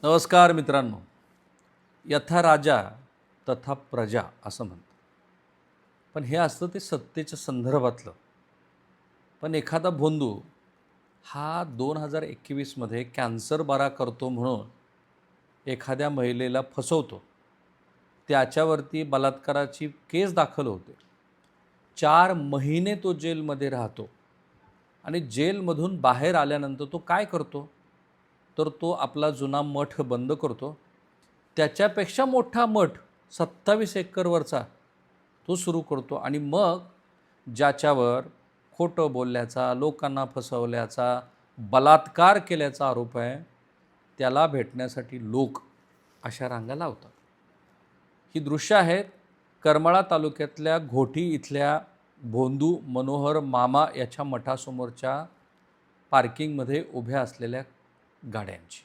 नमस्कार मित्रांनो. यथा राजा तथा प्रजा असं म्हणतात. पण हे असतं ते सत्तेच्या संदर्भातलं. पण एखादा भोंदू हा 2021मध्ये कॅन्सर बरा करतो म्हणून एखाद्या महिलेला फसवतो. त्याच्यावरती बलात्काराची केस दाखल होते. 4 महिने तो जेलमध्ये राहतो आणि जेलमधून बाहेर आल्यानंतर तो काय करतो? तर तो आपला जुना मठ बंद करतो. त्याच्यापेक्षा मोठा मठ 27 एकरवरचा तो सुरू करतो आणि मग ज्याच्यावर खोटं बोलल्याचा, लोकांना फसवल्याचा, बलात्कार केल्याचा आरोप आहे, त्याला भेटण्यासाठी लोक अशा रांगा लावतात. ही दृश्य आहेत करमाळा तालुक्यातल्या घोटी इथल्या भोंदू मनोहर मामा याच्या मठासमोरच्या पार्किंगमध्ये उभ्या असलेल्या गाड्यांची.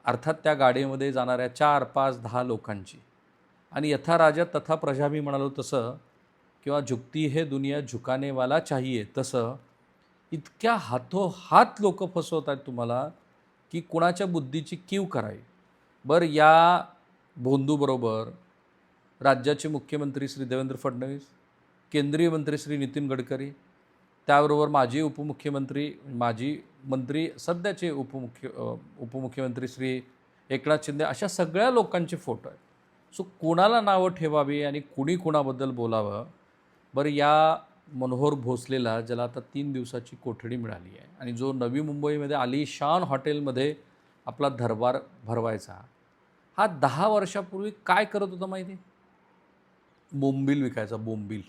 अर्थात त्या गाडीमध्ये जाणाऱ्या 4, 5, 10 लोकांची. आणि यथा राजा तथा प्रजा मी म्हणालो तसं, किंवा झुकती है दुनिया झुकाने वाला चाहिए तसं, इतक्या हातोहात लोक फसवत आहेत तुम्हाला की कुणाच्या बुद्धीची कीव करावी. बरं, या भोंदूबरोबर राज्याचे मुख्यमंत्री श्री देवेंद्र फडणवीस, केंद्रीय मंत्री श्री नितीन गडकरी, त्याबरोबर माजी उपमुख्यमंत्री, माजी मंत्री, सध्याचे उपमुख्यमंत्री श्री एकनाथ शिंदे, अशा सगळ्या लोकांचे फोटो आहेत. सो कोणाला नावं ठेवावी आणि कुणी कुणाबद्दल बोलावं? बरं, या मनोहर भोसलेला, ज्याला आता 3 दिवसाची कोठडी मिळाली आहे आणि जो नवी मुंबईमध्ये आलिशान हॉटेलमध्ये आपला दरबार भरवायचा, हा 10 वर्षापूर्वी काय करत होता माहिती आहे? बोंबील विकायचा, बोंबील.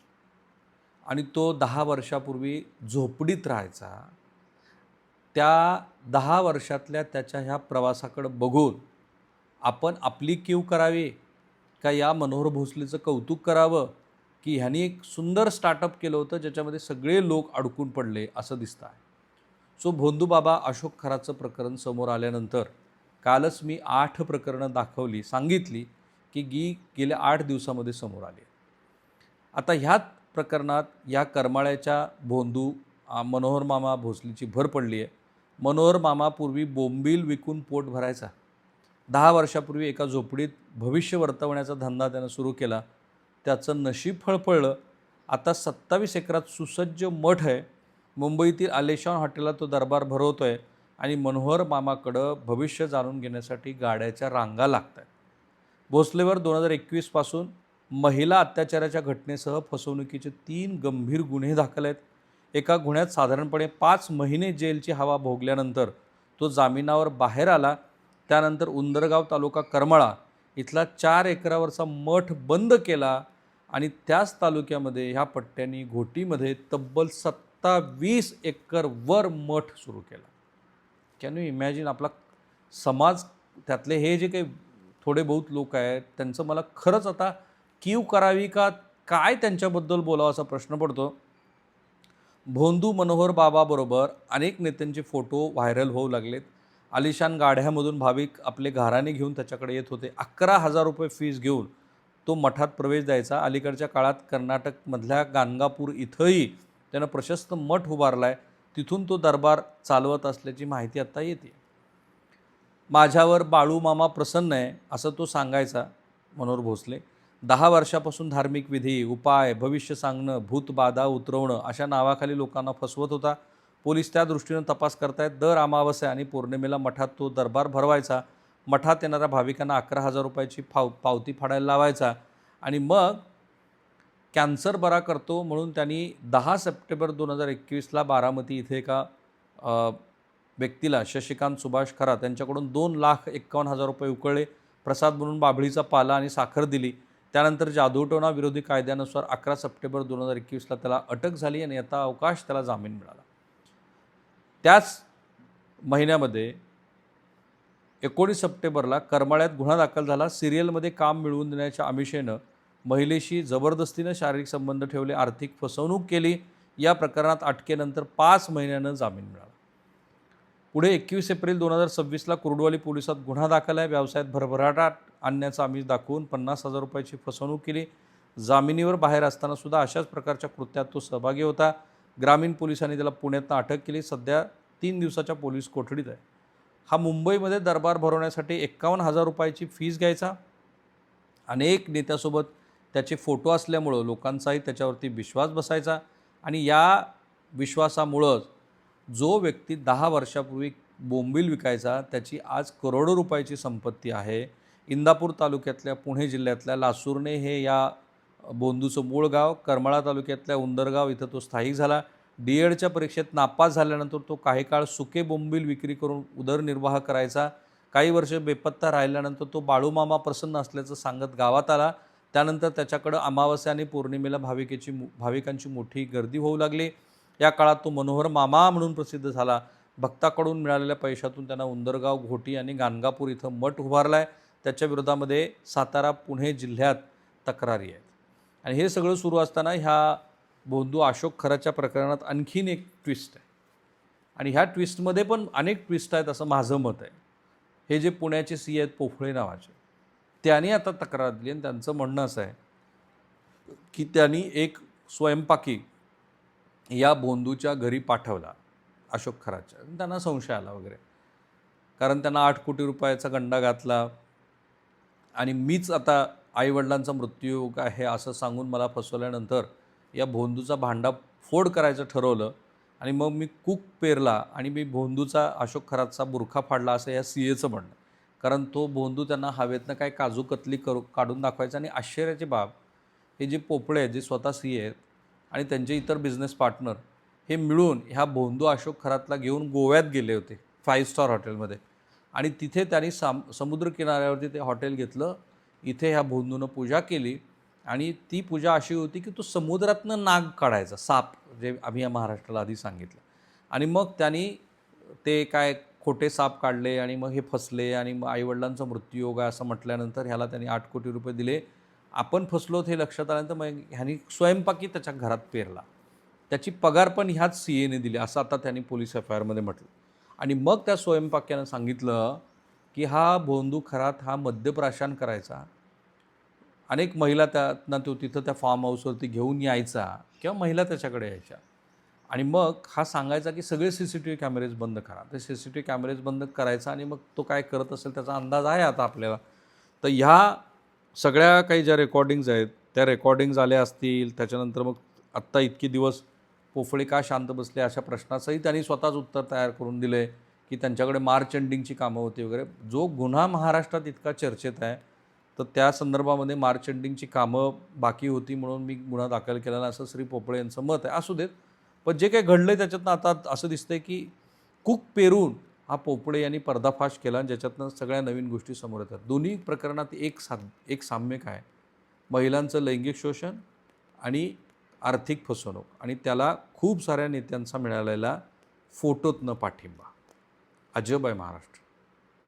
आणि तो 10 वर्षापूर्वी झोपडीत राहायचा. त्या 10 वर्षातल्या त्याच्या ह्या प्रवासाकडं बघून आपण आपली कीव करावी का या मनोहर भोसलेचं कौतुक करावं, की ह्यांनी एक सुंदर स्टार्टअप केलं होतं ज्याच्यामध्ये सगळे लोक अडकून पडले असं दिसतं आहे. सो भोंदू बाबा अशोक खराचं प्रकरण समोर आल्यानंतर कालच मी 8 प्रकरणं सांगितली की गेल्या 8 दिवसामध्ये समोर आली. आता ह्याच प्रकरणात या करमाळ्याच्या भोंदू मनोहर मामा भोसलेची भर पडली आहे. मनोहर मामा पूर्वी बोंबील विकून पोट भरायचा. 10 वर्षापूर्वी एका झोपडीत भविष्य वर्तवण्याचा धंदा त्यानं सुरू केला. त्याचं नशीब फळफळलं. आता 27 एकरात सुसज्ज मठ आहे. मुंबईतील आलिशान हॉटेलला तो दरबार भरवतो आहे आणि मनोहर मामाकडं भविष्य जाणून घेण्यासाठी गाड्याच्या रांगा लागत आहेत. भोसलेवर 2021 महिला अत्याचाराच्या घटनेसह फसवणुकीचे 3 गंभीर गुन्हे दाखल आहेत. एका गुन्ह्यात साधारणपणे 5 महिने जेलची हवा भोगल्यानंतर तो जामिनावर बाहेर आला. त्यानंतर उंदरगाव तालुका करमाळा इथला 4 एकरावरचा मठ बंद केला आणि त्याच तालुक्यामध्ये ह्या पट्ट्यांनी घोटीमध्ये तब्बल 27 एकरवर मठ सुरू केला. Can you imagine? आपला समाज, त्यातले हे जे काही थोडे बहुत लोक आहेत, त्यांचं मला खरंच आता कीव करावी का काय त्यांच्याबद्दल बोलावं असा प्रश्न पडतो. भोंदू मनोहर बाबाबरोबर अनेक नेत्यांचे फोटो व्हायरल होऊ लागलेत. आलिशान गाड्यामधून भाविक आपले घराणे घेऊन त्याच्याकडे येत होते. 11,000 रुपये फीस घेऊन तो मठात प्रवेश द्यायचा. अलीकडच्या काळात कर्नाटकमधल्या गाणगापूर इथंही त्यानं प्रशस्त मठ उभारला आहे. तिथून तो दरबार चालवत असल्याची माहिती आत्ता येते. माझ्यावर बाळू मामा प्रसन्न आहे असं तो सांगायचा मनोहर भोसले. 10 वर्षापासून धार्मिक विधी, उपाय, भविष्य सांगणं, भूतबाधा उतरवणं अशा नावाखाली लोकांना फसवत होता. पोलीस त्या दृष्टीनं तपास करतायत. दर अमावस्या आणि पौर्णिमेला मठात तो दरबार भरवायचा. मठात येणाऱ्या भाविकांना 11,000 रुपयाची पावती फाडायला लावायचा आणि मग कॅन्सर बरा करतो म्हणून त्यांनी 10 सप्टेंबर 2021ला बारामती इथे एका व्यक्तीला, शशिकांत सुभाष खरात, त्यांच्याकडून 2,51,000 रुपये उकळले. प्रसाद म्हणून बाभळीचा पाला आणि साखर दिली. त्यानंतर जादूटोणा विरोधी कायद्यानुसार 11 सप्टेंबर 2021ला त्याला अटक झाली आणि आता अवकाश त्याला जामीन मिळाला. त्याच महिन्यामध्ये 19 सप्टेंबरला करमाळ्यात गुन्हा दाखल झाला. सिरियलमध्ये काम मिळवून देण्याच्या आमिषेनं महिलेशी जबरदस्तीनं शारीरिक संबंध ठेवले, आर्थिक फसवणूक केली. या प्रकरणात अटकेनंतर 5 महिन्यानं जामीन मिळाला. पुढे 21 एप्रिल 2026ला कुर्डुवाडी पोलिसात गुन्हा दाखल आहे. व्यवसायात भरभराट आणण्याचं आमिष दाखवून 50,000 रुपयाची फसवणूक केली. जामिनीवर बाहेर असताना सुद्धा अशाच प्रकारच्या कृत्यात तो सहभागी होता. ग्रामीण पोलिसांनी त्याला पुण्यातनं अटक केली. सध्या 3 दिवसाच्या पोलीस कोठडीत आहे. हा मुंबईमध्ये दरबार भरवण्यासाठी 51,000 रुपयाची फीस घ्यायचा. अनेक नेत्यासोबत त्याचे फोटो असल्यामुळं लोकांचाही त्याच्यावरती विश्वास बसायचा आणि या विश्वासामुळंच जो व्यक्ती 10 वर्षापूर्वी बोंबील विकायचा त्याची आज करोडो रुपयाची संपत्ती आहे. इंदापूर तालुक्यातल्या पुणे जिल्ह्यातल्या लासूरणे हे या बोंधूचं मूळ गाव. करमाळा तालुक्यातल्या उंदरगाव इथं तो स्थायिक झाला. डी.एडच्या परीक्षेत नापास झाल्यानंतर तो काही काळ सुके बोंबील विक्री करून उदरनिर्वाह करायचा. काही वर्ष बेपत्ता राहिल्यानंतर तो बाळूमामा प्रसन्न असल्याचं सांगत गावात आला. त्यानंतर त्याच्याकडं अमावस्या आणि पौर्णिमेला भाविकांची मोठी गर्दी होऊ लागली. या काळात तो मनोहर मामा म्हणून प्रसिद्ध झाला. भक्ताकडून मिळालेल्या पैशातून त्यांना उंदरगाव, घोटी आणि गाणगापूर इथं मठ उभारला आहे. त्याच्या विरोधामध्ये सातारा, पुणे जिल्ह्यात तक्रारी आहेत. आणि हे सगळं सुरू असताना ह्या बोंधू अशोक खराच्या प्रकरणात आणखीन एक ट्विस्ट आहे आणि ह्या ट्विस्टमध्ये पण अनेक ट्विस्ट आहेत असं माझं मत आहे. हे जे पुण्याचे सी आहेत पोफळे नावाचे, त्यांनी आता तक्रार दिली आणि त्यांचं म्हणणं असं आहे की त्यांनी एक स्वयंपाकी या बोंधूच्या घरी पाठवला अशोक खराच्या. त्यांना संशय आला वगैरे, कारण त्यांना 8 कोटी रुपयाचा गंडा घातला आणि मीच आता आईवडिलांचा मृत्यूयोग आहे असं सांगून मला फसवल्यानंतर या भोंदूचा भांडा फोड करायचं ठरवलं आणि मग मी कूक पेरला आणि मी भोंदूचा अशोक खरातचा बुरखा फाडला असं या सी एचं म्हणणं. कारण तो भोंदू त्यांना हवेतनं काय काजू कतली काढून दाखवायचा. आणि आश्चर्याची बाब, हे जे पोपळे आहेत जे स्वतः सी आहेत आणि त्यांचे इतर बिझनेस पार्टनर हे मिळून ह्या भोंदू अशोक खरातला घेऊन गोव्यात गेले होते 5 स्टार हॉटेलमध्ये आणि तिथे त्यांनी समुद्रकिनाऱ्यावरती ते हॉटेल घेतलं. इथे ह्या भोंदूनं पूजा केली आणि ती पूजा अशी होती की तो समुद्रातनं नाग काढायचा, साप, जे आम्ही या महाराष्ट्राला आधी सांगितलं. आणि मग त्यांनी ते काय खोटे साप काढले आणि मग हे फसले आणि मग आईवडिलांचा मृत्यूयोग आहे असं म्हटल्यानंतर ह्याला त्यांनी 8 कोटी रुपये दिले. आपण फसलोत हे लक्षात आल्यानंतर मग ह्यांनी स्वयंपाकी त्याच्या घरात पेरला. त्याची पगार पण ह्याच सी एने दिली असं आता त्यांनी पोलीस एफ आय आरमध्ये म्हटलं. आणि मग त्या स्वयंपाक्यानं सांगितलं की हा भोंदू खरात हा मद्यप्राशन करायचा. अनेक महिला त्यातनं तो तिथं त्या फार्म हाऊसवरती घेऊन यायचा किंवा महिला त्याच्याकडे यायच्या आणि मग हा सांगायचा की सगळे CCTV कॅमेरेज बंद करा. ते CCTV कॅमेरेज बंद करायचा आणि मग तो काय करत असेल त्याचा अंदाज आहे आता आपल्याला. तर ह्या सगळ्या काही ज्या रेकॉर्डिंग्ज आहेत त्या रेकॉर्डिंग्ज आल्या असतील. त्याच्यानंतर मग आत्ता इतके दिवस पोफळे का शांत बसले अशा प्रश्नाचंही त्यांनी स्वतःच उत्तर तयार करून दिले की त्यांच्याकडे मार्च एंडिंगची कामं होती वगैरे. जो गुन्हा महाराष्ट्रात इतका चर्चेत आहे तर त्या संदर्भामध्ये मार्च एंडिंगची कामं बाकी होती म्हणून मी गुन्हा दाखल केलेला असं श्री पोपळे यांचं मत आहे. असू देत, पण जे काही घडलं आहे त्याच्यातनं आता असं दिसतंय की कूक पेरून हा पोपळे यांनी पर्दाफाश केला, ज्याच्यातनं सगळ्या नवीन गोष्टी समोर येतात. दोन्ही प्रकरणात एक साम्य काय, महिलांचं लैंगिक शोषण आणि आर्थिक फसवणूक आणि त्याला खूप साऱ्या नेत्यांचा मिळालेला फोटोतनं पाठिंबा. अजब आहे महाराष्ट्र.